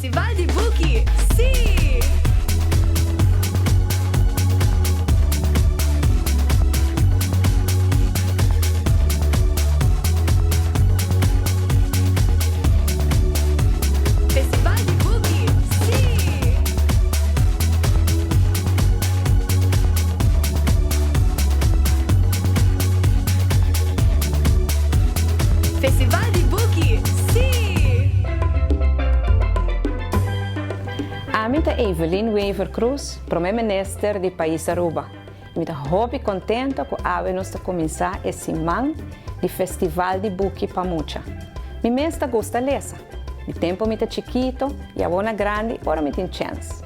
Festival di Buki, sì! Festival di Buki, sì! Festival di Buki, sì! Ami ta Evelyn Wever-Croes, prime-minister di Payaso Aruba. Mi ta hobby contenta que avemos ta começar esse man di Festival di Buki pa Mucha. Mi mesta gosta lesa. Mi tempo mi ta chiquito e agora grande, ora mi tem chance.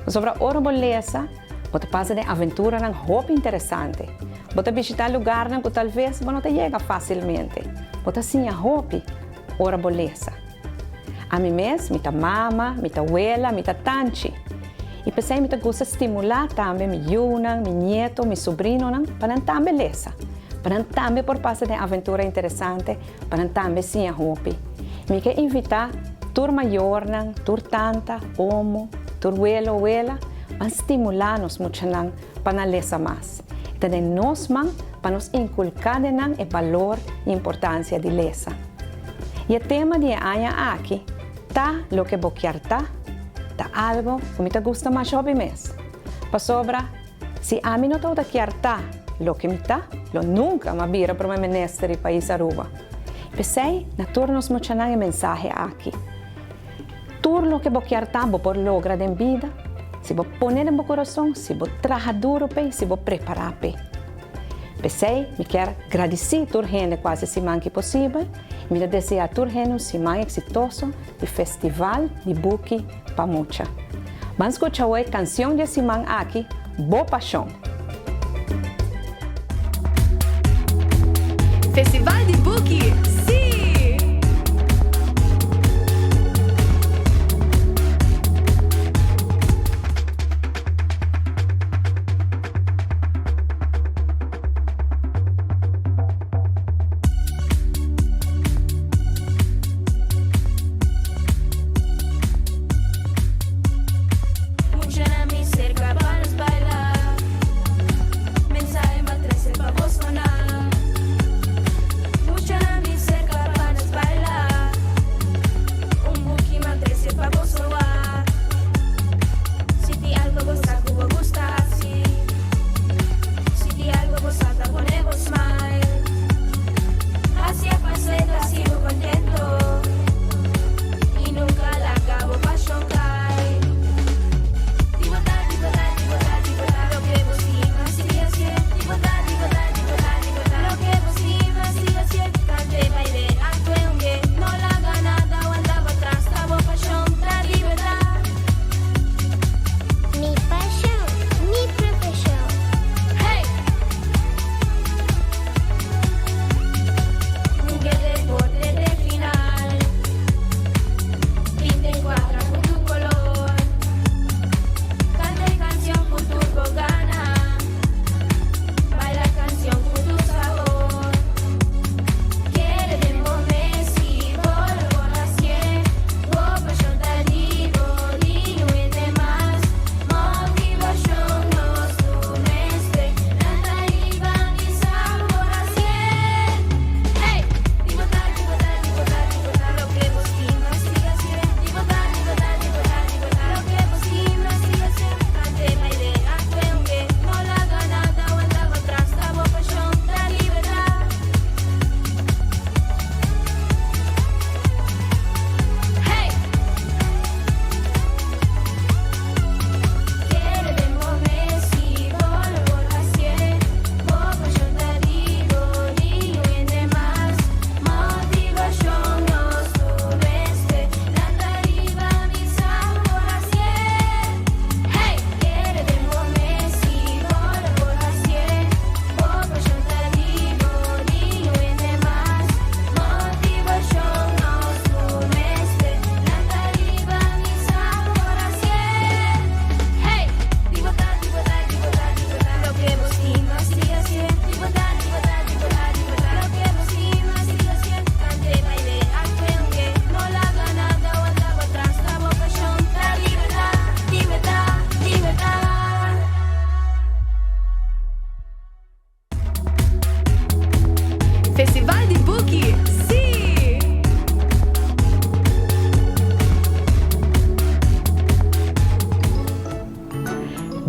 Sobre ora bo lesa, bota passa de aventura nang hobby interessante. Bota visitar lugar nang que talvez não te chega facilmente. Bota sim a hobby, ora bo lesa. A mim mesmo, mita mama, mita abuela, mita tanchi. E pensei mita gosta estimular também mi yunang, mi nieto, mi sobrino para também lesa. Para também por passar de aventura interessante, para também sim a hobby. Me quer invitar tur maior nang, tur tanta, homo, tur abuelo, abuela, para estimular-nos muito nang para lesa mais. E também nós man para nos inculcar de nang o valor e importância de lesa. E o tema de año aqui tá lo que boquear tá algo que me gusta mais hobby mes. Pa sobra, se a mim não tá boquear tá lo que me tá, lo nunca me vira para o ministro de Payaso Aruba. Pensei, na turnos muito na mensagem aqui. Tur lo que boquear tá, bo por logra de vida, se bo poner em bo coração, se bo trabalhar duro pe, se bo preparar pe. Pensei, me quer agradecer tur gente quase se man que possível. Me deseja a tur gente se man exitoso do Festival de Buki pa Mucha. Vamos escuchar hoje a canção de Simeon aqui, Bo Pasion. Festival di Buki, sì! Mensaje para 13 pa' vos sonar. Mucha mi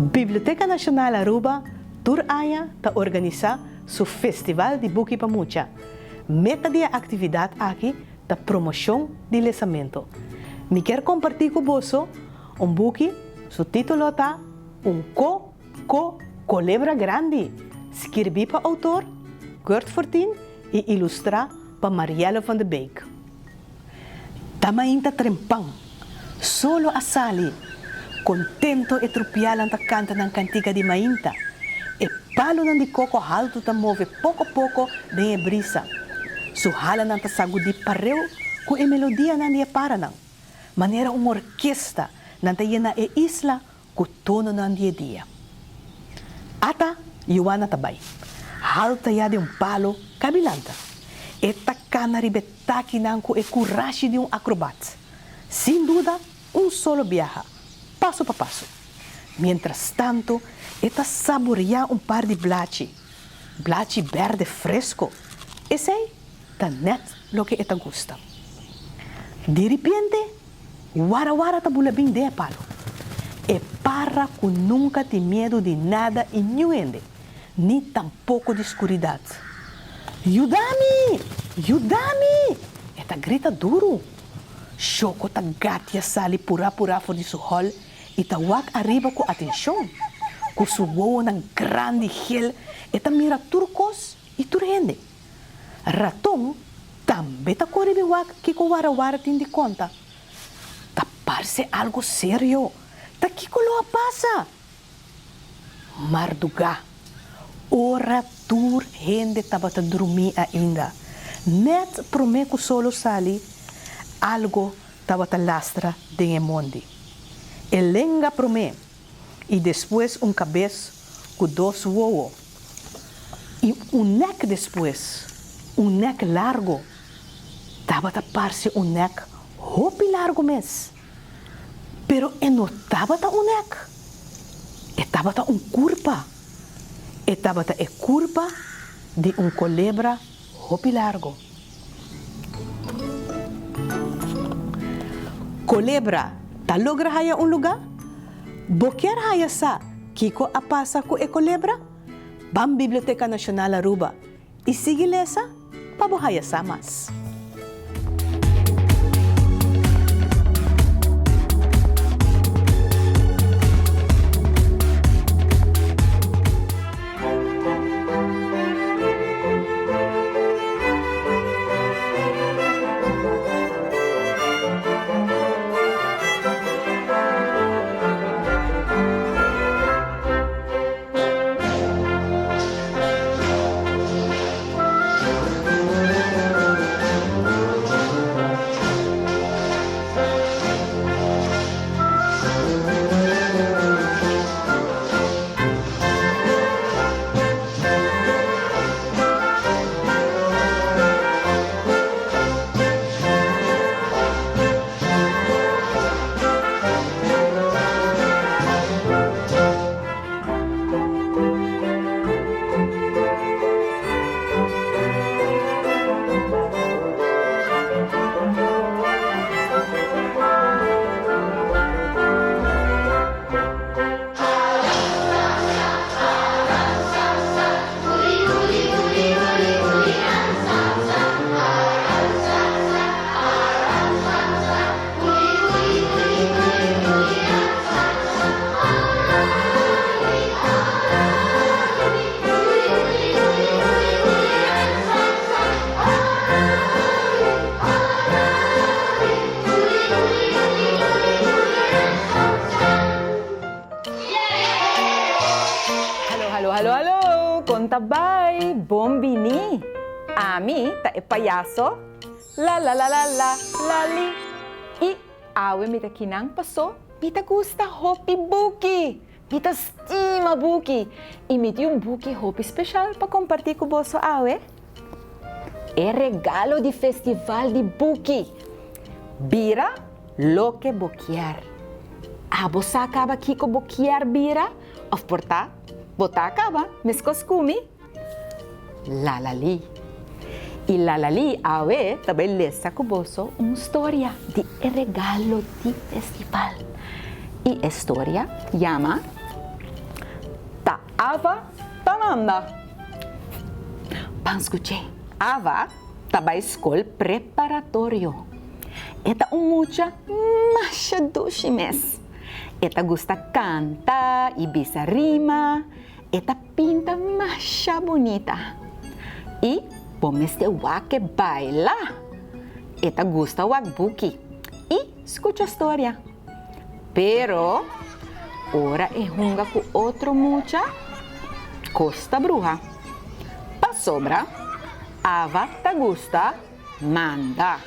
Biblioteca Nacional Aruba turaya ta organiza su Festival de Buki pa Mucha. Meta de atividade aqui da promoção de lançamento. Me quer compartilhar com você buki, su título tá Colebra Grande, escrito para autor Kurt Fortin e ilustra para Marielle van de Beek. Tamainta trempang, solo a sali, contento e trupialan ta canta ng cantica di mainta, e palo ng di coco halto ta move pouco de brisa. Suhala ng tasagudi pareu ku e melodia ng dia para nang, manera orquesta ng tayena e isla ku tono ng dia. Ata, yuwana tabay, halta ya de palo kabilanta, e takana ribetaki ng ku e kurashi de acrobat. Sin duda, solo viaja, paso a paso. Mientras tanto, esta saborea par de blachi verde fresco. Ese es net lo que esta gusta. De repente, wara tabula bem de palo. E para que nunca te medo de nada e ninguém, ni tampoco de escuridad. Ayúdame! Esta grita duro. Choco ta gatia sali pura for de su hall e ta wak arriba com atenção. Com su wowo ng grande gel, eta mira turcos e turhende. Ratong, tambe ta koribiwak kiko wara tin de conta. Taparse algo sério. Ta kiko lo pasa. Marduga. Ora turhende tabata dormir ainda. Net promeco solo sali. Algo tabata lastra de emondi. Elenga prome. E depois cabeça com 2 wowo. E neck depois. Neck largo. Tabata parse neck hopi largo mes. Pero não tabata neck. E tabata curva. E tabata curva de colebra hopi largo. Colebra, ta logra haya lugar? Boquer haya sa, kiko apasa ko e colebra? Bam Biblioteca Nacional Aruba. E sige lesa, pabuhaya sa mas. Contabay, bombini. Ami ta e Payaso LaLaLi. E awe mita kinang paso, mita gusta hopi Buki. Mita stima Buki. E mita Buki hopi special pa compartir com você awe. É regalo de festival de Buki. Bira, lo que boquear. Você acaba aqui com boquear bira, of porta, botar acaba, mas costume. LaLaLi. E LaLaLi, awe, também lesa com você uma história de regalo de festival. E a história chama Ava tamanda. Panskuche. Ava taba escola preparatório. Eta mucha machadushi mes. Eta gusta canta e bisa rima. Eta pinta macha bonita. E pomeste wake baila. Eta gusta wak Buki. E escucha storia. Pero ora junga com outro mucha costa bruja. Pa sobra, Ava ta gusta manda.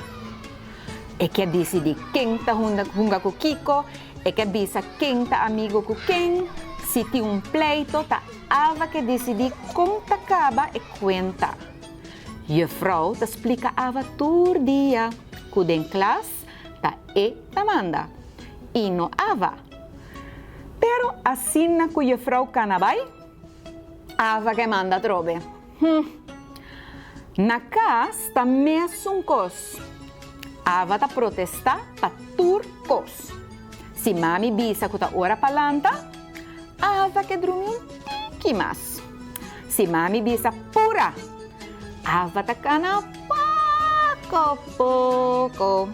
E que decide quem ta junga com Kiko, e que bisa quem ta amigo com quem. Se tem pleito, ta Ava que decide como ta acaba e conta. Juffrouw ta explica Ava todo dia, que den klas ta ta manda. E no Ava. Pero assim na que juffrouw canabai, Ava que manda trobe. Na casa ta mesmo cos. Ava ta protesta pa turcos. Se mami bisa que ta ora planta, Ava que dormir que mais. Se mami bisa pura, Ava ta cana pouco.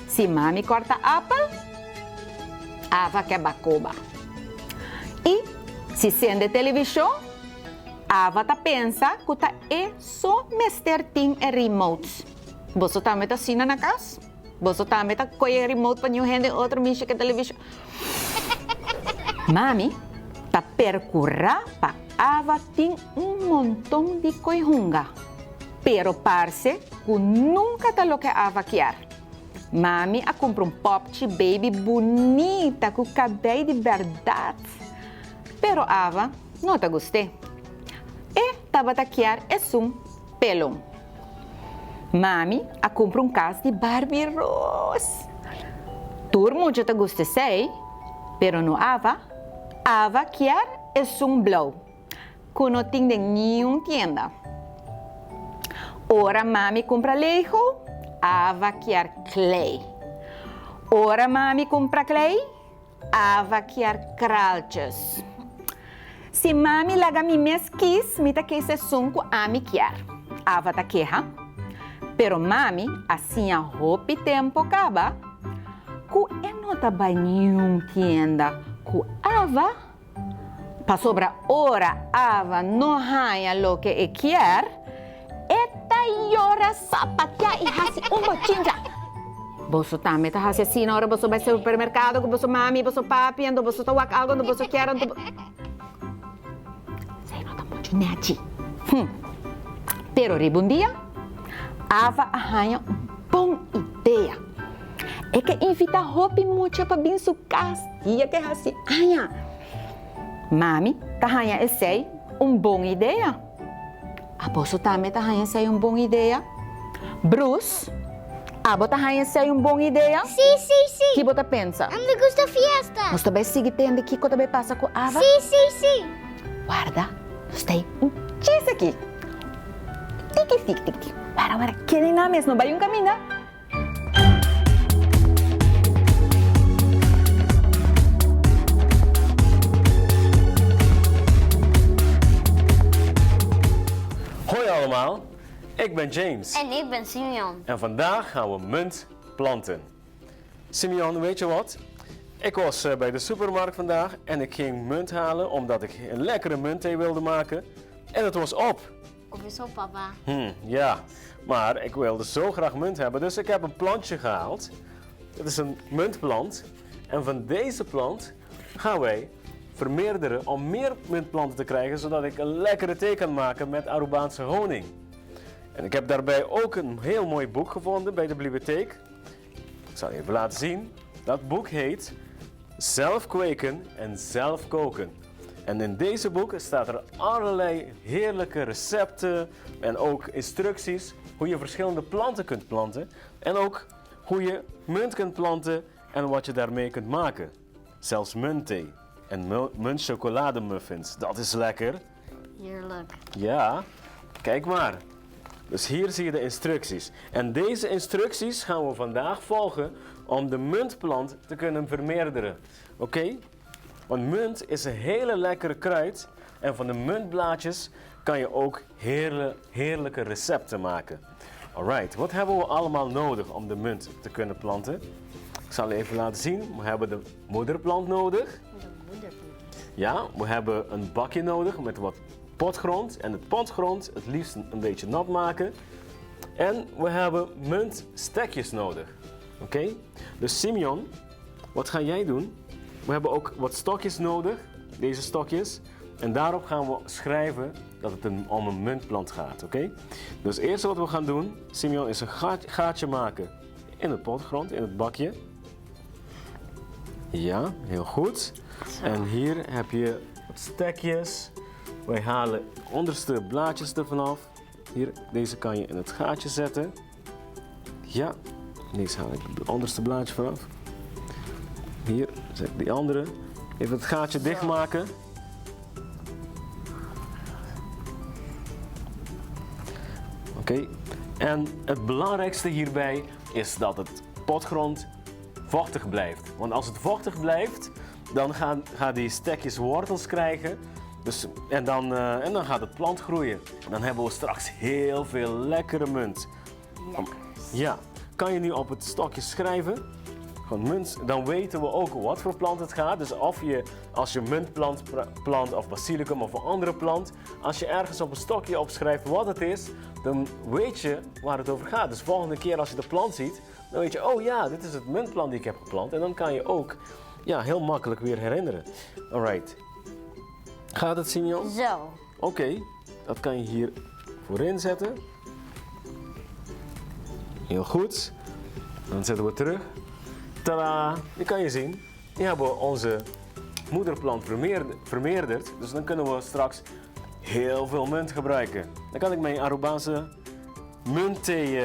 Se mami corta apple, Ava que bacoba. E se sende televisão, Ava ta pensa que ta só mester ting e remote. Você tá meta sina na casa? Você tá meta coie remote para gente outro miche que televisão. Mami ta percurra pa Ava ting montão de coihunga. Pero parece que nunca ta lo que Ava quer. Mami a compra pop baby bonita com cabelo de verdade. Pero Ava não ta gostei. E tava ta quer pelão. Mami a compra caso de Barbie Rose. Todo mundo ta gosta sei, pero no Ava quer blow. Que não tem nenhuma tienda. Ora mami compra lejo, Ava quer clay. Ora mami compra clay, Ava quer kraltjes. Se mami laga mi mesquis, mi ta que se sunco a mi quer. Ava ta queja. Pero mami, assim a roupa tempo acaba, que não ta vai nenhum tienda, que Ava, pa sobra hora Ava não ganha lo que quer, eta llora sapatear e hasi bochincha. Você também tá assim na hora você vai ao supermercado, que você mami, você papi, ando você tá wak algo, ando você quer, ando. Sei não tá muito neti. Pero ribundia, Ava arranha boa ideia. É que invita roupa Mucha para vir sua casa, e que assim, anha. Mami, tá arranha esse boa ideia. A você também tá arranha esse boa ideia. Bruce, a você tá arranha esse boa ideia. Sim. Que você pensa? A mim gusta fiesta. Você também sigue tendo que também passa com Ava? Sim. Guarda, tem cheese aqui. Tic. Para, querem na mesa, não vai caminho. Hoi allemaal, ik ben James. En ik ben Simeon. En vandaag gaan we munt planten. Simeon, weet je wat? Ik was bij de supermarkt vandaag en ik ging munt halen omdat ik een lekkere muntthee wilde maken. En het was op. Of is op, papa? Ja, maar ik wilde zo graag munt hebben, dus ik heb een plantje gehaald. Dit is een muntplant. En van deze plant gaan wij vermeerderen om meer muntplanten te krijgen, zodat ik een lekkere thee kan maken met Arubaanse honing. En ik heb daarbij ook een heel mooi boek gevonden bij de Biblioteca. Ik zal je even laten zien. Dat boek heet Zelf kweken en zelf koken. En in deze boek staat er allerlei heerlijke recepten en ook instructies hoe je verschillende planten kunt planten. En ook hoe je munt kunt planten en wat je daarmee kunt maken. Zelfs muntthee en muntchocolademuffins. Dat is lekker. Heerlijk. Ja, kijk maar. Dus hier zie je de instructies. En deze instructies gaan we vandaag volgen om de muntplant te kunnen vermeerderen. Oké? Want munt is een hele lekkere kruid. En van de muntblaadjes kan je ook heerlijke recepten maken. Alright, wat hebben we allemaal nodig om de munt te kunnen planten? Ik zal even laten zien. We hebben de moederplant nodig. Ja, we hebben een bakje nodig met wat potgrond. En het potgrond het liefst een beetje nat maken. En we hebben muntstekjes nodig. Oké? Dus Simeon, wat ga jij doen? We hebben ook wat stokjes nodig. Deze stokjes. En daarop gaan we schrijven dat het om een muntplant gaat. Oké? Dus het eerste wat we gaan doen, Simeon, is een gaatje maken in het potgrond, in het bakje. Ja, heel goed. En hier heb je stekjes. Wij halen de onderste blaadjes ervan af. Hier, deze kan je in het gaatje zetten. Ja, deze haal ik het onderste blaadje vanaf. Hier, zet die andere. Even het gaatje dichtmaken. Oké. En het belangrijkste hierbij is dat het potgrond vochtig blijft. Want als het vochtig blijft, dan gaan die stekjes wortels krijgen. Dus, en dan gaat het plant groeien. En dan hebben we straks heel veel lekkere munt. Ja, kan je nu op het stokje schrijven? Gewoon munt. Dan weten we ook wat voor plant het gaat. Dus als je muntplant plant of basilicum of een andere plant, als je ergens op een stokje opschrijft wat het is, dan weet je waar het over gaat. Dus volgende keer als je de plant ziet, dan weet je, oh ja, dit is het muntplant die ik heb geplant. En dan kan je ook heel makkelijk weer herinneren. Alright. Gaat het, Simeon? Zo. Oké, dat kan je hier voorin zetten. Heel goed. Dan zetten we terug. Tada! Die kan je zien. Die hebben we onze moederplant vermeerderd. Dus dan kunnen we straks heel veel munt gebruiken. Dan kan ik mijn Arubaanse muntthee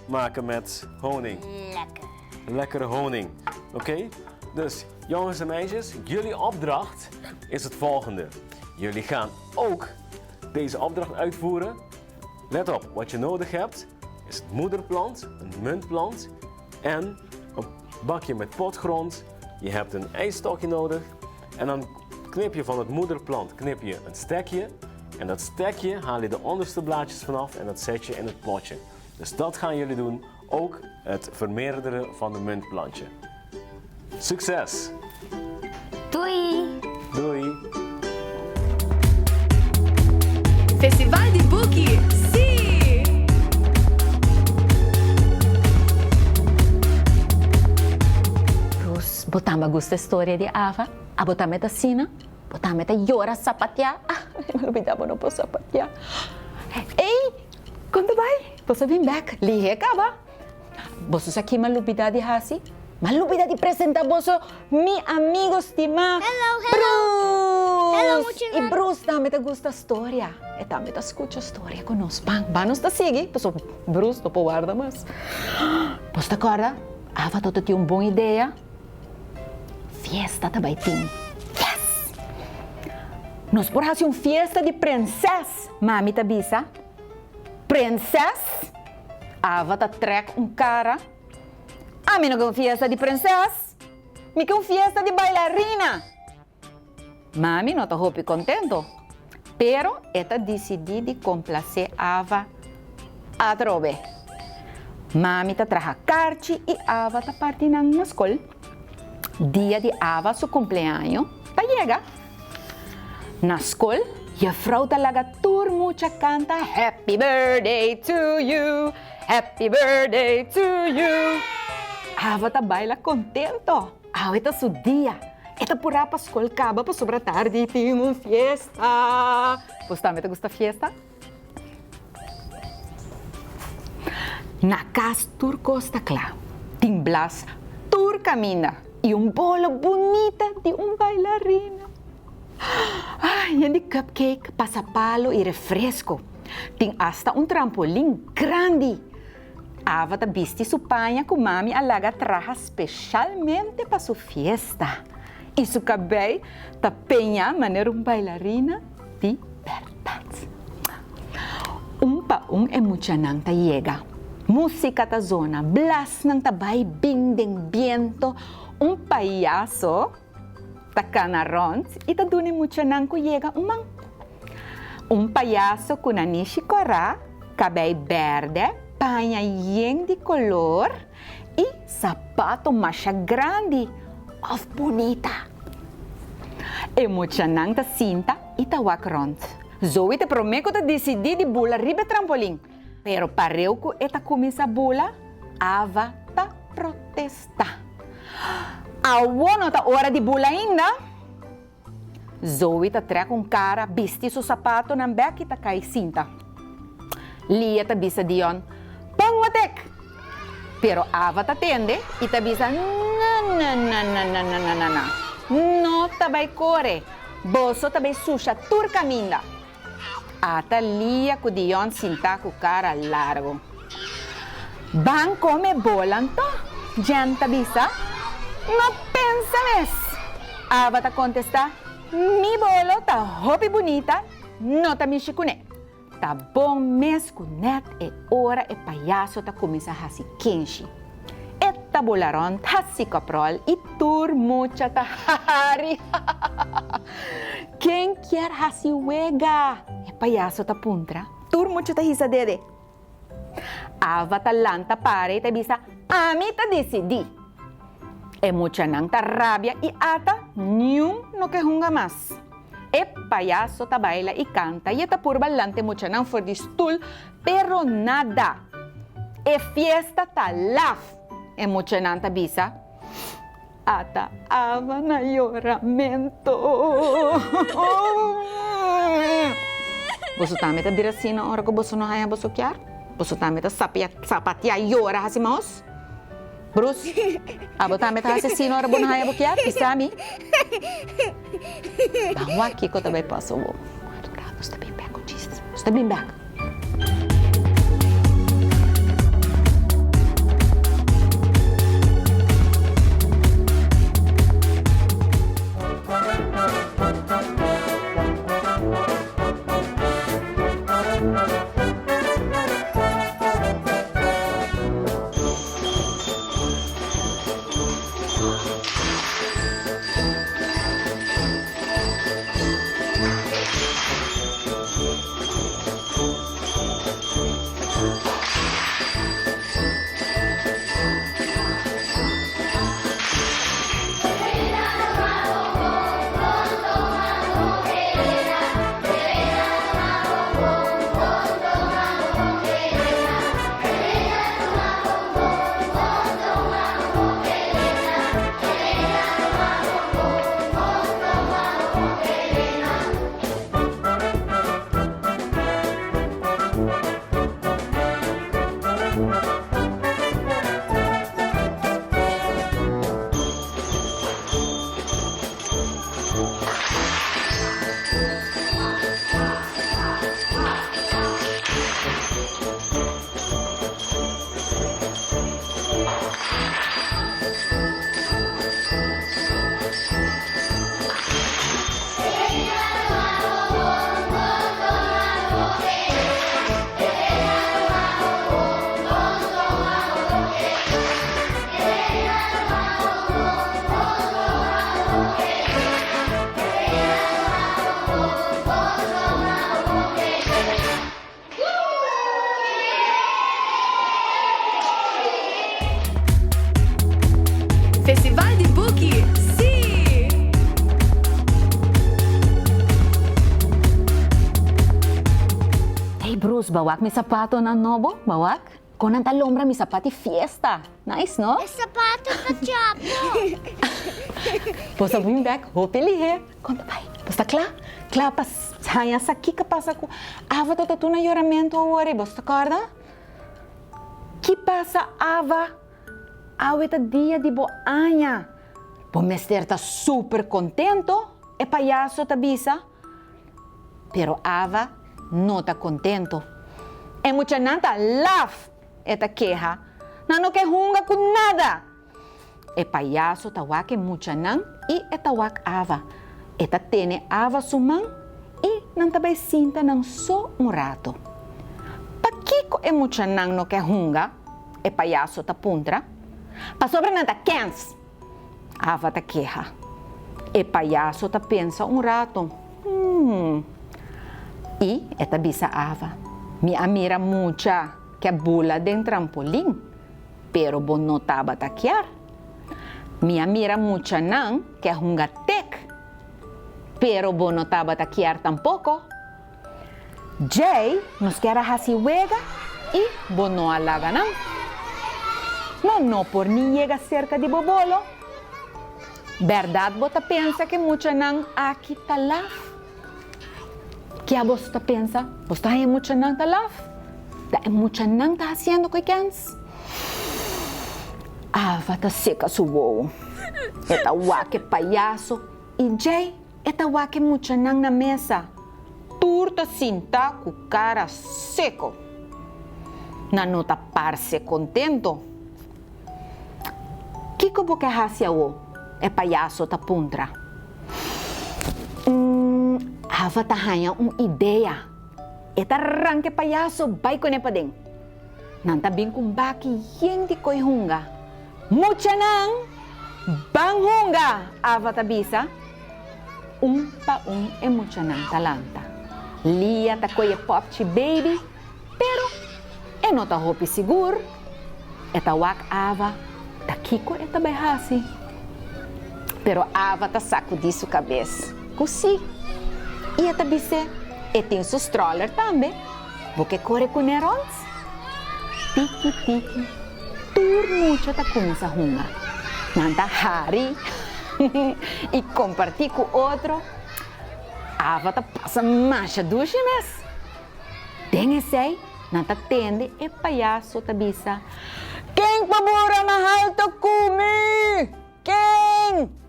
maken met honing. Lekker. Lekkere honing. Oké? Dus jongens en meisjes, jullie opdracht is het volgende. Jullie gaan ook deze opdracht uitvoeren. Let op, wat je nodig hebt is het moederplant, een muntplant en een bakje met potgrond. Je hebt een ijsstokje nodig en dan knip je van het moederplant een stekje. En dat stekje haal je de onderste blaadjes vanaf en dat zet je in het potje. Dus dat gaan jullie doen, ook het vermeerderen van de muntplantje. Succes! Doei! Doei! Festival di Buki, sì! Rus, botama gusta storia di Ava? A botama ta sina? Botama ta yora sapatia? Ah, me olvidaba no po sapatia. Ei, quando vai? Posso vir back? Lihe ka ba? Boso sa ki malubida di hasi? Malubida di presenta boso mi amigos di ma. Hello. Bruce! Hello, Mucha. E Bruce, dame ta gusta storia. E dame ta escucha storia conosco. Banos ta sigi, posso Bruce dopo guarda mas. Posso te acorda? Ava toto ti un buona idea. Fiesta ta baiting. Yes! Nos por hacer fiesta de princesa. Mami ta bisa. Princesa? Ava ta trek cara. A mim não é uma fiesta de princesa. Me é uma fiesta de bailarina. Mami não está muito contento. Pero esta decidi de complacer Ava a trobe. Mami ta traja carchi e Ava ta parti na escola. Dia de Ava su cumpleaños ta llega. Na escola, je vrouw ta laga tour Mucha canta Happy birthday to you. Happy birthday to you. Ava ta baila contento. Ava ta su dia. Eta pura pa escola acaba pa sobra tarde e tem uma fiesta. Pues também te gusta fiesta? Na casa turcos está claro. Tem blas tur camina e bolo bonita de bailarina. Ai, e de cupcake, pasapalo e refresco. Tem hasta trampolim grande. Ava ta viste su panha com mami alaga traja especialmente para sua fiesta. E su cabelo ta penha maneira bailarina de verdade. Pa é Mucha nang ta llega. Música ta zona, blas nang tabay bing ding viento, payaso takanaront ita dune mucha nang kuyega umang. Payaso com nanishi corá, cabelo verde, panha yen de color e sapato macha grande, of bonita. E mucha nang ta cinta ita wakront. Zoe te prometo te decidi de bula ribe trampolim. Pero pareu ku eta começa bula, ava ta protesta. Awono ta hora de bula ainda? Zoe ta treca cara, bisti su sapato nan bek ta kai cinta. Lia ta bisa dion, pangwatek! Pero ava ta tende e ta bisa na. No ta vai core, bolso ta vai suja turcaminda. Ata lia ku dion cinta ku cara largo. Ban come bolanto, janta bisa? No pensa mes. Ava ta contesta, mi bolo ta hopi bonita, no ta mi shikune. Ta bom mes kunet e ora e payaso ta começa a hasi kenshi. Etta bolaron ta si kaprol e tur mucha ta hari. Quem quer hasi wega? E payaso ta puntra, tur mucha ta hisa dede. Ava ta lanta pare ta bisa, ami ta decidi. E mucha nang ta rabia e ata, nenhum no que hunga mais. E payaso ta baila e canta e ta por balante mucha nang for the stool, pero nada. E fiesta ta laf. E mucha nang ta bisa, ata ava na lloramento. Boso tame ta dirasina ora ko boso no haya boso kyar? Boso tame ta sapatia llora hasimos? Bruce, abo tame ta asesino ora bon haya bokyar, isami. Bahwa kiko tabay paso mo. Basta bim back, Jesus. Basta bim back. Festival de Buki, sim! Hey Bruce, bawak mi sapato na novo? Bawak? Con anta lombra mi sapati fiesta. Nice, no? É sapato da Chapo. Posso vir back? Hopefully here. Conta pai. Posta klar? Klar pas saya sakika pasa ku. Ava to tu na lloramento ore, bosta corda? Que passa ava? Aweta dia de boanha. O mestre tá super contento e payaso tá bisa. Pero ava não tá contento. E mucha nanta laugh eta queja. Não quer hunga com nada. E payaso tá wake mucha nan e eta wak ava. Eta tene ava sumang e não tá bai sinta nang so murato. Pakiko e mucha nan no quer hunga. E payaso tá puntra. Pa sobre nanta kens. Ava ta queja. E payaso ta pensa rato. E eta bisa Ava. Mi amira Mucha que bula den trampolim, pero bo no taba takiar. Mi amira Mucha nang que hungatek, pero bo no taba takiar tampoco. Jay nos quer hasi wega e bo no alaga nang. No por ni llega cerca de bobolo. Verdad bota pensa que Mucha nang aqui talaf? Que a você pensa? Você está aí Mucha nang talaf? Da Mucha nang tá haciendo que cans? Ava tá seca suou. Eta wake payaso e Jay eta wake Mucha nang na mesa. Turta sinta com cara seco. Na nota parse contento. Kiko boke hacia o é payaso ta puntra. Ava ta hanya ideia. Eta ranke payaso bay ko ne padeng. Nanta bing kumbaki yeng di koy hunga. Mucha nang bang hunga. Ava ta bisa. Pa e mucha nang talanta. Lia ta koy popchi baby. Pero e nota hopi sigur. Eta wak Ava ta kiko eta bay hasi. Pero Ava ta sacudiu cabeça. Così. E eta bise. E tem seu stroller também. Porque corre com nerons. Tiki, tiki. Tur Mucha ta começa a hunga. Nanta hari. E compartir com outro. Ava ta passa mancha duche mes. Tem esse aí. Nanta tende e payaso ta bisa. Quem pabura mahal ta kumi? Quem?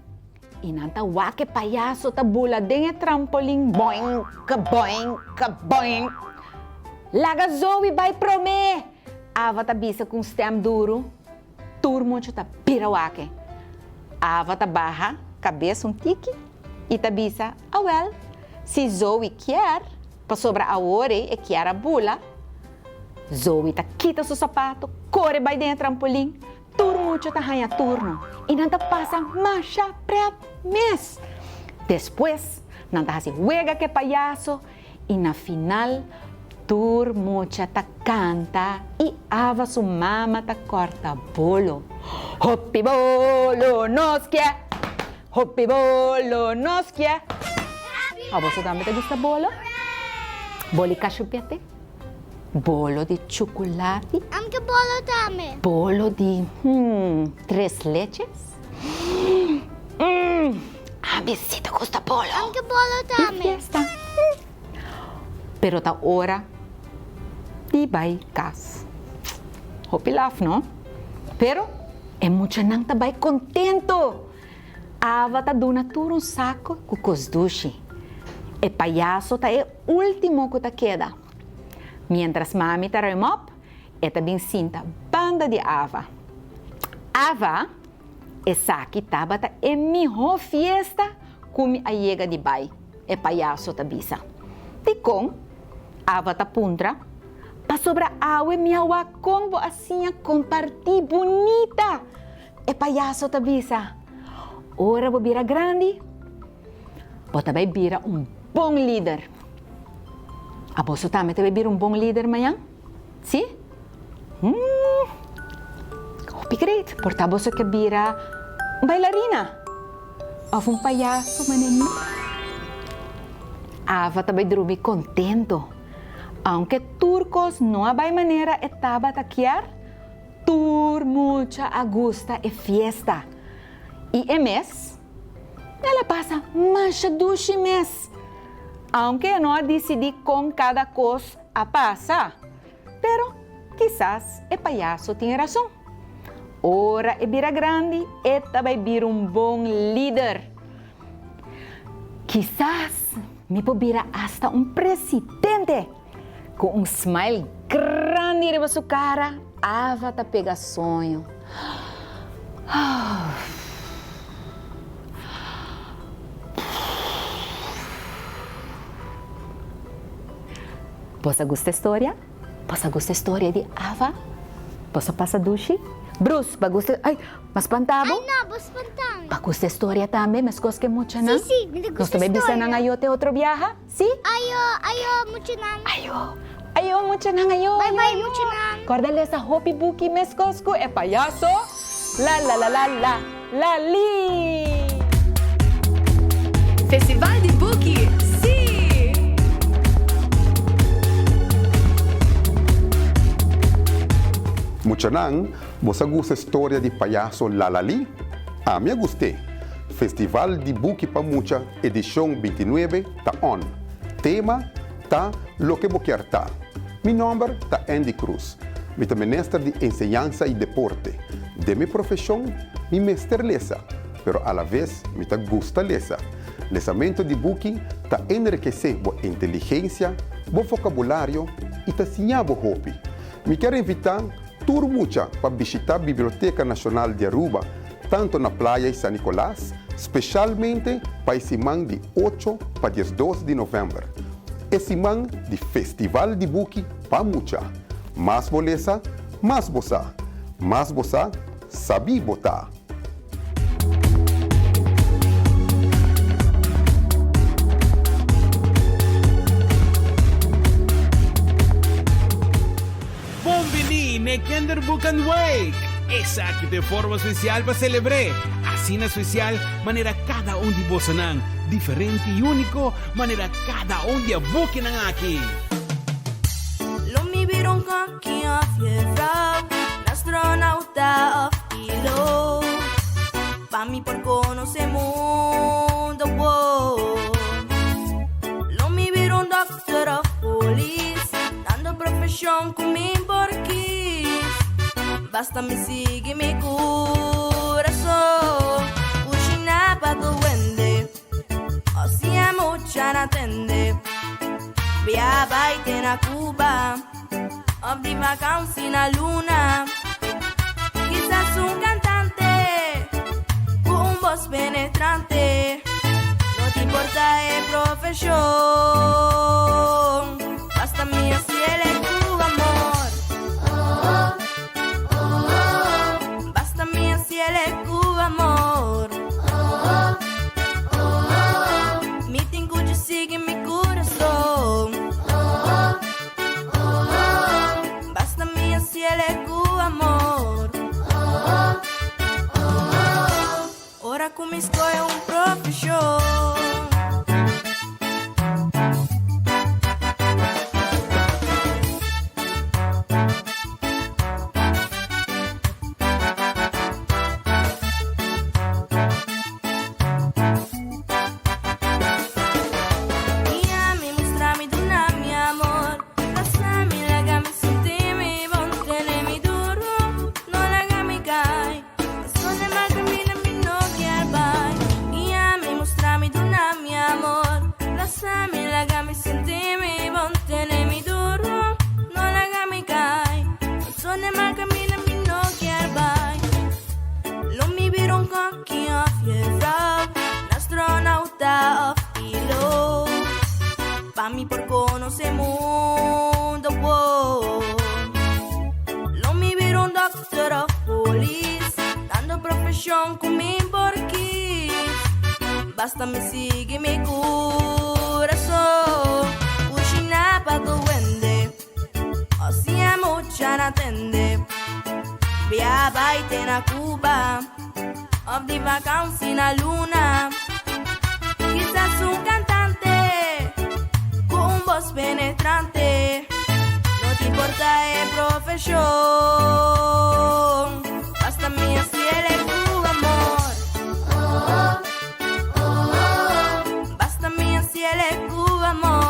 E nanta wake payaso ta bula den e trampolim boing, ka boing, ka boing. Laga Zoe vai prome. Ava ta bisa com stem duro. Tur Mucha ta pira wake. Ava ta barra, cabeça tique. E ta bisa, well, se Zoe quer, pa sobra a ore e quer a bula. Zoe ta quita seu sapato, corre vai den e trampolim. Tur Mucha ta hanha turno. E nanta passa marcha pré mes. Depois, nanta hasi juega que payaso. E na final, Tur Mucha ta canta. E Ava su mama ta corta bolo. Hoppi bolo nos quer. Hoppi bolo nos quer. A você também te gusta bolo? Bolo e cachupete? Bolo de chocolate. Anche bolo dame. Bolo de 3 leches. A visita gusta bolo. Anche bolo dame. Fiesta. Pero ta hora de vai cas. Hopi laf, no? Pero é Mucha nang ta vai contento. Ava ta dona tur saco com cosduche. E payaso ta é último que ta queda. Mientras mami ta remop, eta bin cinta banda de Ava. Ava, essa aqui tabata é miho fiesta como a yega de bai. É payaso ta bisa. Ticom, Ava ta puntra, pa sobra awe miawa combo assim compartir bonita. É payaso ta bisa. Ora bo bira grande, bota vai bira bom líder. A você também vai vir bom líder amanhã? Sim? Hope great. Porta você que vira bailarina. Ou payaso, maninho. Ava também dorme contento. Aunque turcos não há maneira estava taquear, Tur Mucha agusta e fiesta. E mes, ela passa mancha duche mes. Aunque no decidi con cada cosa a pasar. Pero quizás el payaso tiene razón. Ora é vira grande, esta vai vir bom líder. Quizás me vira hasta presidente. Com smile grande em sua cara, Ava ta pega sonho. Você gosta da história? Você gosta da história de Ava? Você passa duche? Bruce, bagus. Ay, mas pantabo? Ay, no, vos pantame. Bagus de historia también, mas cosas que mucha, ¿no? Sí, me gusta ¿Nos te bisa historia. nang ayote otro viaja? ¿Sí? Ayo, mucho nan. Ayo, mucha nang ayo. Bye, mucho nan. Cordale sa hopi buki mes cosco e payaso LaLaLi. Festival di Buki, sì! Mucha nang, você gosta história de Payaso LaLaLi? A mim gostei. Festival de Buki para Mucha, edição 29, tá on. Tema, tá lo que você tá. Meu nome tá Endy Croes. Eu sou ministro de Enseñansa y Deporte. De minha profissão, me mestre lesa, pero a la vez, me tá gusta lesa. Lesamento de Buki tá enriquecer boa inteligência, bom vocabulário e tá ensinar bo hobby. Me quero invitar todo Mucha para visitar a Biblioteca Nacional de Aruba, tanto na praia de San Nicolás, especialmente para esse man de 8 para 12 de novembro. Esse man de Festival de Buki para Mucha. Mais beleza, mais bossa. Mais bossa, sabi botar. Bombini, Kinderbukan Wake. Esa que de forma especial para celebrar. Así na especial, manera cada un de bosanang. Diferente y único, manera cada un de buki nang aquí. Lo mi vieron con quien fierro, astronauta of kilo. Pa' mí por conocer mundo, wow. Lo mi vieron doctor of police, dando profesión con mi porquis. Basta me sigue mi corazón, cucina pa' tu duende, o sea mucha na tende. Via baite na Cuba, of di vacanze na luna. Quizás un cantante, con un voz penetrante. No te importa el profesión, basta mi cielo y tu amor. Basta mi cielo y tu amor. Mi tengo de sigue mi corazón. Basta mi cielo y tu amor. Ora come sto è un profession. Por conocer mundo, wow. Lo mi vieron doctor of police, dando profesión con mi porquis. Basta me sigue mi corazón, cucina pa' tu duende, o sea mucha na tende. Via baite na Cuba, of di vacanze na luna. Quizás un cantante, voz penetrante, no te importa el profesión, basta mi cielo y tu amor. Basta mi cielo y tu amor.